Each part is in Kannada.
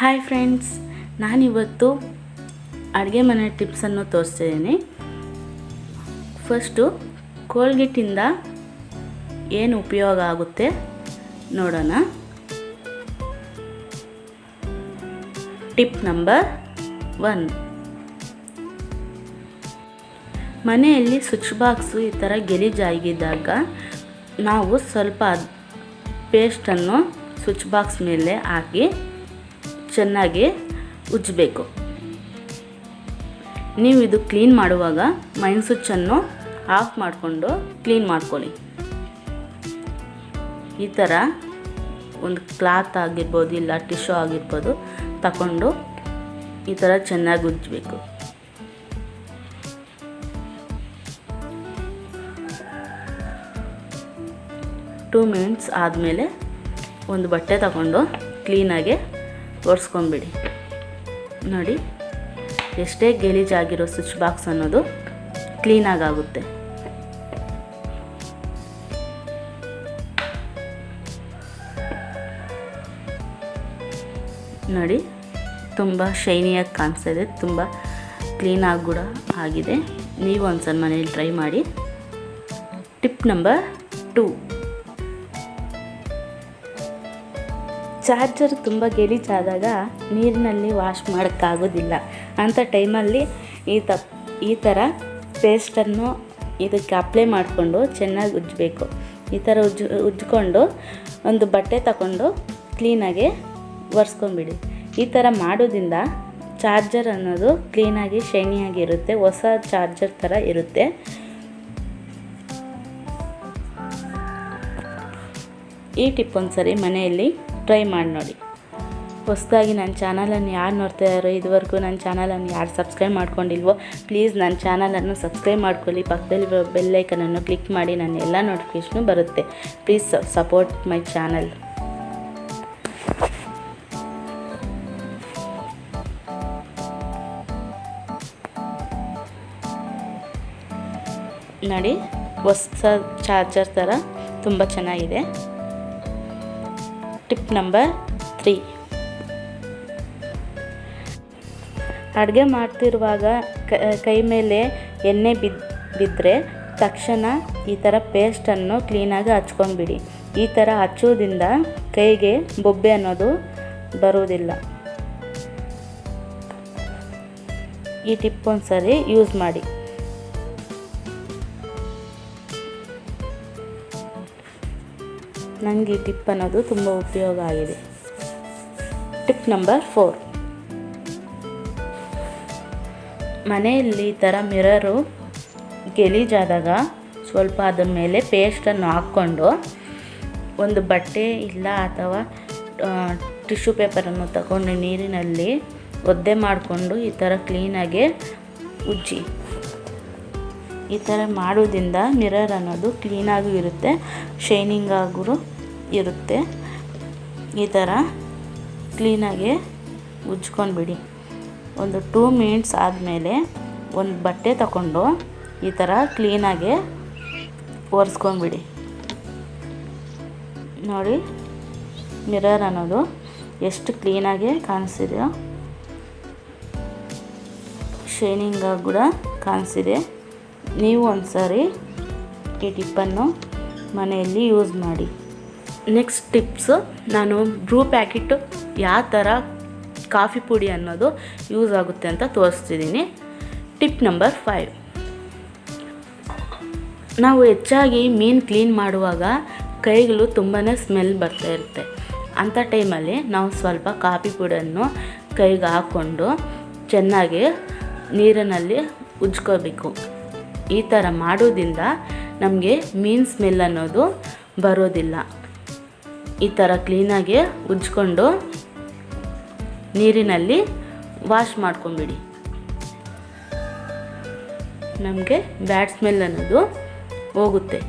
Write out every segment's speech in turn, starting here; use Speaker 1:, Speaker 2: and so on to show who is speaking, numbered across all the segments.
Speaker 1: ಹಾಯ್ ಫ್ರೆಂಡ್ಸ್, ನಾನಿವತ್ತು ಅಡುಗೆ ಮನೆ ಟಿಪ್ಸನ್ನು ತೋರಿಸ್ತಿದ್ದೀನಿ. ಫಸ್ಟು ಕೋಲ್ಗೇಟಿಂದ ಏನು ಉಪಯೋಗ ಆಗುತ್ತೆ ನೋಡೋಣ. ಟಿಪ್ ನಂಬರ್ 1, ಮನೆಯಲ್ಲಿ ಸ್ವಿಚ್ ಬಾಕ್ಸು ಈ ಥರ ಗಲೀಜಾಗಿದ್ದಾಗ ನಾವು ಸ್ವಲ್ಪ ಪೇಸ್ಟನ್ನು ಸ್ವಿಚ್ ಬಾಕ್ಸ್ ಮೇಲೆ ಹಾಕಿ ಚೆನ್ನಾಗಿ ಉಜ್ಜಬೇಕು. ನೀವು ಇದು ಕ್ಲೀನ್ ಮಾಡುವಾಗ ಮೈನ್ ಸ್ವಿಚ್ಚನ್ನು ಆಫ್ ಮಾಡಿಕೊಂಡು ಕ್ಲೀನ್ ಮಾಡ್ಕೊಳ್ಳಿ. ಈ ಥರ ಒಂದು ಕ್ಲಾತ್ ಆಗಿರ್ಬೋದು, ಇಲ್ಲ ಟಿಶ್ಯೂ ಆಗಿರ್ಬೋದು ತಗೊಂಡು ಈ ಥರ ಚೆನ್ನಾಗಿ ಉಜ್ಜಬೇಕು. ಟೂ ಮಿನಿಟ್ಸ್ ಆದಮೇಲೆ ಒಂದು ಬಟ್ಟೆ ತಗೊಂಡು ಕ್ಲೀನಾಗಿ ಒರೆಸ್ಕೊಂಬಿಡಿ. ನೋಡಿ, ಎಷ್ಟೇ ಗಲೀಜಾಗಿರೋ ಸ್ವಿಚ್ ಬಾಕ್ಸ್ ಅನ್ನೋದು ಕ್ಲೀನಾಗುತ್ತೆ. ನೋಡಿ, ತುಂಬ ಶೈನಿಯಾಗಿ ಕಾಣಿಸ್ತಾ ಇದೆ, ತುಂಬ ಕ್ಲೀನಾಗಿ ಕೂಡ ಆಗಿದೆ. ನೀವು ಒಂದ್ಸಲ ಮನೇಲಿ ಟ್ರೈ ಮಾಡಿ. ಟಿಪ್ ನಂಬರ್ 2, ಚಾರ್ಜರ್ ತುಂಬ ಗಲೀಜಾದಾಗ ನೀರಿನಲ್ಲಿ ವಾಶ್ ಮಾಡೋಕ್ಕಾಗೋದಿಲ್ಲ. ಅಂಥ ಟೈಮಲ್ಲಿ ಈ ಥರ ಪೇಸ್ಟನ್ನು ಇದಕ್ಕೆ ಅಪ್ಲೈ ಮಾಡಿಕೊಂಡು ಚೆನ್ನಾಗಿ ಉಜ್ಜಬೇಕು. ಈ ಥರ ಉಜ್ಜಿಕೊಂಡು ಒಂದು ಬಟ್ಟೆ ತಗೊಂಡು ಕ್ಲೀನಾಗಿ ಒರೆಸ್ಕೊಂಬಿಡಿ. ಈ ಥರ ಮಾಡೋದ್ರಿಂದ ಚಾರ್ಜರ್ ಅನ್ನೋದು ಕ್ಲೀನಾಗಿ ಶೈನಿಯಾಗಿರುತ್ತೆ, ಹೊಸ ಚಾರ್ಜರ್ ಥರ ಇರುತ್ತೆ. ಈ ಟಿಪ್ ಒಂದ್ಸರಿ ಮನೆಯಲ್ಲಿ ಟ್ರೈ ಮಾಡಿ ನೋಡಿ. ಹೊಸದಾಗಿ ನನ್ನ ಚಾನಲನ್ನು ಯಾರು ನೋಡ್ತಾ ಇದ್ದಾರೋ, ಇದುವರೆಗೂ ನನ್ನ ಚಾನಲನ್ನು ಯಾರು ಸಬ್ಸ್ಕ್ರೈಬ್ ಮಾಡ್ಕೊಂಡಿಲ್ವೋ ಪ್ಲೀಸ್ ನನ್ನ ಚಾನಲನ್ನು ಸಬ್ಸ್ಕ್ರೈಬ್ ಮಾಡ್ಕೊಳ್ಳಿ. ಪಕ್ಕದಲ್ಲಿರೋ ಬೆಲ್ ಐಕನನ್ನು ಕ್ಲಿಕ್ ಮಾಡಿ, ನನ್ನ ಎಲ್ಲ ನೋಟಿಫಿಕೇಷನು ಬರುತ್ತೆ. Please support my channel. ನೋಡಿ, ಹೊಸ ಚಾರ್ಜರ್ ಥರ ತುಂಬ ಚೆನ್ನಾಗಿದೆ. ಟಿಪ್ ನಂಬರ್ 3, ಅಡುಗೆ ಮಾಡ್ತಿರುವಾಗ ಕೈ ಮೇಲೆ ಎಣ್ಣೆ ಬಿದ್ದರೆ ತಕ್ಷಣ ಈ ಥರ ಪೇಸ್ಟನ್ನು ಕ್ಲೀನಾಗಿ ಹಚ್ಕೊಂಡ್ಬಿಡಿ. ಈ ಥರ ಹಚ್ಚೋದ್ರಿಂದ ಕೈಗೆ ಬೊಬ್ಬೆ ಅನ್ನೋದು ಬರೋದಿಲ್ಲ. ಈ ಟಿಪ್ ಒಂದ್ಸರಿ ಯೂಸ್ ಮಾಡಿ. ನನಗೆ ಈ ಟಿಪ್ ಅನ್ನೋದು ತುಂಬ ಉಪಯೋಗ ಆಗಿದೆ. ಟಿಪ್ ನಂಬರ್ 4, ಮನೆಯಲ್ಲಿ ಈ ಥರ ಮಿರರು ಗಲೀಜಾದಾಗ ಸ್ವಲ್ಪ ಅದರ ಮೇಲೆ ಪೇಸ್ಟನ್ನು ಹಾಕ್ಕೊಂಡು ಒಂದು ಬಟ್ಟೆ ಇಲ್ಲ ಅಥವಾ ಟಿಶ್ಯೂ ಪೇಪರನ್ನು ತಗೊಂಡು ನೀರಿನಲ್ಲಿ ಒದ್ದೆ ಮಾಡಿಕೊಂಡು ಈ ಥರ ಕ್ಲೀನಾಗಿ ಉಜ್ಜಿ. ಈ ಥರ ಮಾಡೋದ್ರಿಂದ ಮಿರರ್ ಅನ್ನೋದು ಕ್ಲೀನಾಗೂ ಇರುತ್ತೆ, ಶೈನಿಂಗ್ ಆಗೂ ಇರುತ್ತೆ. ಈ ಥರ ಕ್ಲೀನಾಗಿ ಉಜ್ಕೊಂಡ್ಬಿಡಿ. ಒಂದು 2 ಮಿನಿಟ್ಸ್ ಆದಮೇಲೆ ಒಂದು ಬಟ್ಟೆ ತಗೊಂಡು ಈ ಥರ ಕ್ಲೀನಾಗಿ ಒರೆಸ್ಕೊಂಡ್ಬಿಡಿ. ನೋಡಿ, ಮಿರರ್ ಅನ್ನೋದು ಎಷ್ಟು ಕ್ಲೀನಾಗಿ ಕಾಣಿಸ್ತಿದೆಯೋ, ಶೈನಿಂಗಾಗಿ ಕೂಡ ಕಾಣಿಸ್ತಿದೆ. ನೀವು ಒಂದ್ಸರಿ ಈ ಟಿಪ್ಪನ್ನು ಮನೆಯಲ್ಲಿ ಯೂಸ್ ಮಾಡಿ. ನೆಕ್ಸ್ಟ್ ಟಿಪ್ಸು, ನಾನು ಬ್ರೂ ಪ್ಯಾಕೆಟು ಯಾವ ಥರ ಕಾಫಿ ಪುಡಿ ಅನ್ನೋದು ಯೂಸ್ ಆಗುತ್ತೆ ಅಂತ ತೋರಿಸ್ತಿದ್ದೀನಿ. ಟಿಪ್ ನಂಬರ್ 5, ನಾವು ಹೆಚ್ಚಾಗಿ ಮೀನು ಕ್ಲೀನ್ ಮಾಡುವಾಗ ಕೈಗಳು ತುಂಬಾ ಸ್ಮೆಲ್ ಬರ್ತಾ ಇರುತ್ತೆ. ಅಂಥ ಟೈಮಲ್ಲಿ ನಾವು ಸ್ವಲ್ಪ ಕಾಫಿ ಪುಡಿಯನ್ನು ಕೈಗೆ ಹಾಕ್ಕೊಂಡು ಚೆನ್ನಾಗಿ ನೀರಿನಲ್ಲಿ ಉಜ್ಕೋಬೇಕು. ಈ ಥರ ಮಾಡೋದ್ರಿಂದ ನಮಗೆ ಮೀನು ಸ್ಮೆಲ್ ಅನ್ನೋದು ಬರೋದಿಲ್ಲ. ಈ ಥರ ಕ್ಲೀನಾಗಿ ಉಜ್ಕೊಂಡು ನೀರಿನಲ್ಲಿ ವಾಶ್ ಮಾಡ್ಕೊಂಬಿಡಿ. ನಮಗೆ ಬ್ಯಾಡ್ ಸ್ಮೆಲ್ ಅನ್ನೋದು ಹೋಗುತ್ತೆ.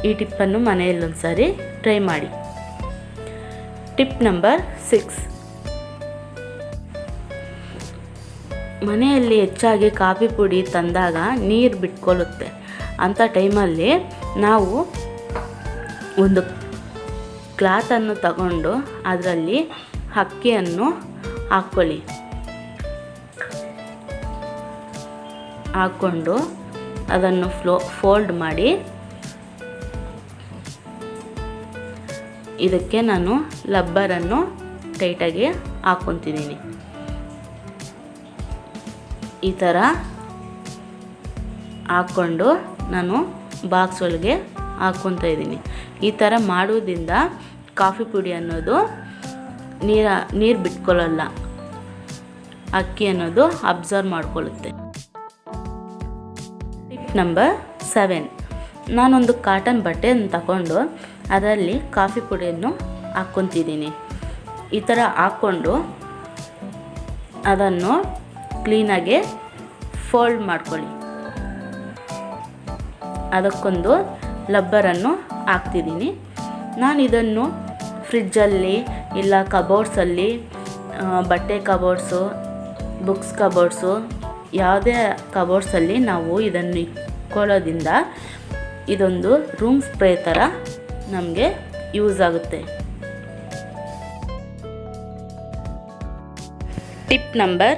Speaker 1: ಈ ಟಿಪ್ಪನ್ನು ಮನೆಯಲ್ಲಿ ಒಂದ್ಸರಿ ಟ್ರೈ ಮಾಡಿ. ಟಿಪ್ ನಂಬರ್ 6, ಮನೆಯಲ್ಲಿ ಹೆಚ್ಚಾಗಿ ಕಾಫಿ ಪುಡಿ ತಂದಾಗ ನೀರು ಬಿಟ್ಕೊಳ್ಳುತ್ತೆ. ಅಂಥ ಟೈಮಲ್ಲಿ ನಾವು ಒಂದು ಕ್ಲಾತನ್ನು ತಗೊಂಡು ಅದರಲ್ಲಿ ಅಕ್ಕಿಯನ್ನು ಹಾಕ್ಕೊಳ್ಳಿ. ಹಾಕ್ಕೊಂಡು ಅದನ್ನು ಫೋಲ್ಡ್ ಮಾಡಿ ಇದಕ್ಕೆ ನಾನು ರಬ್ಬರನ್ನು ಟೈಟಾಗಿ ಹಾಕ್ಕೊತಿದ್ದೀನಿ. ಈ ಥರ ಹಾಕ್ಕೊಂಡು ನಾನು ಬಾಕ್ಸ್ ಒಳಗೆ ಹಾಕ್ಕೊತಾ ಇದ್ದೀನಿ. ಈ ಥರ ಮಾಡೋದ್ರಿಂದ ಕಾಫಿ ಪುಡಿ ಅನ್ನೋದು ನೀರು ಬಿಟ್ಕೊಳ್ಳಲ್ಲ, ಅಕ್ಕಿ ಅನ್ನೋದು ಅಬ್ಸರ್ವ್ ಮಾಡ್ಕೊಳ್ಳುತ್ತೆ. ಟಿಪ್ ನಂಬರ್ 7, ನಾನೊಂದು ಕಾಟನ್ ಬಟ್ಟೆಯನ್ನು ತಗೊಂಡು ಅದರಲ್ಲಿ ಕಾಫಿ ಪುಡಿಯನ್ನು ಹಾಕ್ಕೊತಿದ್ದೀನಿ. ಈ ಥರ ಹಾಕ್ಕೊಂಡು ಅದನ್ನು ಕ್ಲೀನಾಗಿ ಫೋಲ್ಡ್ ಮಾಡ್ಕೊಳ್ಳಿ. ಅದಕ್ಕೊಂದು ರಬ್ಬರನ್ನು ಹಾಕ್ತಿದ್ದೀನಿ. ನಾನು ಇದನ್ನು ಫ್ರಿಜ್ಜಲ್ಲಿ ಇಲ್ಲ ಕಬೋರ್ಡ್ಸಲ್ಲಿ, ಬಟ್ಟೆ ಕಬೋರ್ಡ್ಸು, ಬುಕ್ಸ್ ಕಬೋರ್ಡ್ಸು, ಯಾವುದೇ ಕಬೋರ್ಡ್ಸಲ್ಲಿ ನಾವು ಇದನ್ನು ಇಟ್ಕೊಳ್ಳೋದ್ರಿಂದ ಇದೊಂದು ರೂಮ್ ಸ್ಪ್ರೇ ಥರ ನಮಗೆ ಯೂಸ್ ಆಗುತ್ತೆ. ಟಿಪ್ ನಂಬರ್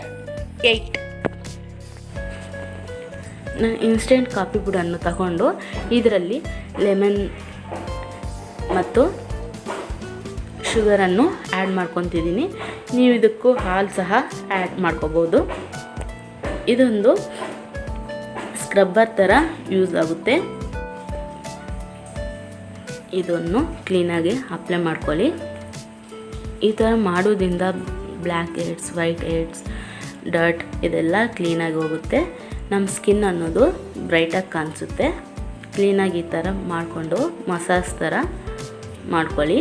Speaker 1: 8, ನಾನು ಇನ್ಸ್ಟೆಂಟ್ ಕಾಫಿ ಪುಡಿಯನ್ನು ತಗೊಂಡು ಇದರಲ್ಲಿ ಲೆಮನ್ ಮತ್ತು ಶುಗರನ್ನು ಆ್ಯಡ್ ಮಾಡ್ಕೊತಿದ್ದೀನಿ. ನೀವು ಇದಕ್ಕೂ ಹಾಲು ಸಹ ಆ್ಯಡ್ ಮಾಡ್ಕೋಬೋದು. ಇದೊಂದು ಸ್ಕ್ರಬ್ಬರ್ ಥರ ಯೂಸ್ ಆಗುತ್ತೆ. ಇದನ್ನು ಕ್ಲೀನಾಗಿ ಅಪ್ಲೈ ಮಾಡ್ಕೊಳ್ಳಿ. ಈ ಥರ ಮಾಡೋದ್ರಿಂದ black heads, white heads, dirt ಇದೆಲ್ಲ ಕ್ಲೀನಾಗಿ ಹೋಗುತ್ತೆ. ನಮ್ಮ ಸ್ಕಿನ್ ಅನ್ನೋದು ಬ್ರೈಟಾಗಿ ಕಾಣಿಸುತ್ತೆ. ಕ್ಲೀನಾಗಿ ಈ ಥರ ಮಾಡಿಕೊಂಡು ಮಸಾಜ್ ಥರ ಮಾಡ್ಕೊಳ್ಳಿ.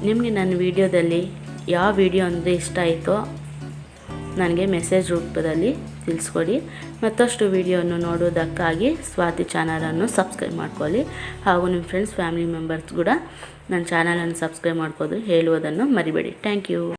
Speaker 1: ನಿಮಗೆ ನನ್ನ ವಿಡಿಯೋದಲ್ಲಿ ಯಾವ ವಿಡಿಯೋ ಅಂದರೆ ಇಷ್ಟ ಆಯಿತೋ ನನಗೆ ಮೆಸೇಜ್ ರೂಪದಲ್ಲಿ ತಿಳಿಸ್ಕೊಡಿ. ಮತ್ತಷ್ಟು ವಿಡಿಯೋವನ್ನು ನೋಡೋದಕ್ಕಾಗಿ ಸ್ವಾತಿ ಚಾನಲನ್ನು ಸಬ್ಸ್ಕ್ರೈಬ್ ಮಾಡ್ಕೊಳ್ಳಿ. ಹಾಗೂ ನಿಮ್ಮ ಫ್ರೆಂಡ್ಸ್, ಫ್ಯಾಮಿಲಿ ಮೆಂಬರ್ಸ್ ಕೂಡ ನನ್ನ ಚಾನಲನ್ನು ಸಬ್ಸ್ಕ್ರೈಬ್ ಮಾಡ್ಕೋದು ಹೇಳುವುದನ್ನು ಮರಿಬೇಡಿ. Thank you.